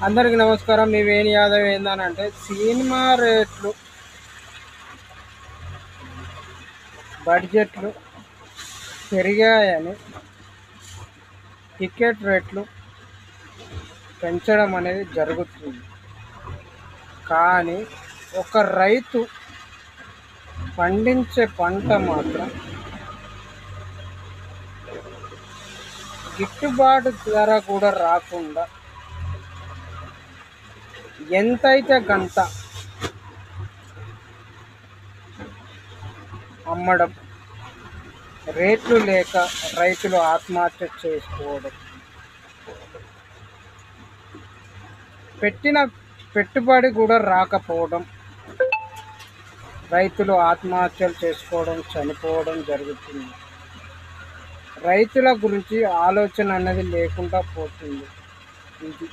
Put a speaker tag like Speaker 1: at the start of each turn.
Speaker 1: అందరికి నమస్కారం. మీ వేణు యాదవ్. ఏందనంటే సినిమా రేట్లు, బడ్జెట్లు పెరిగాయని టికెట్ రేట్లు పెంచడం అనేది జరుగుతుంది. కానీ ఒక రైతు పండించే పంట మాత్రం గిట్టుబాటు ధర కూడా రాకుండా ఎంతైతే గంత అమ్మడం, రేట్లు లేక రైతులు ఆత్మహత్య చేసుకోవడం, పెట్టిన పెట్టుబడి కూడా రాకపోవడం, రైతులు ఆత్మహత్యలు చేసుకోవడం, చనిపోవడం జరుగుతుంది. రైతుల గురించి ఆలోచన అనేది లేకుండా పోతుంది. ఇది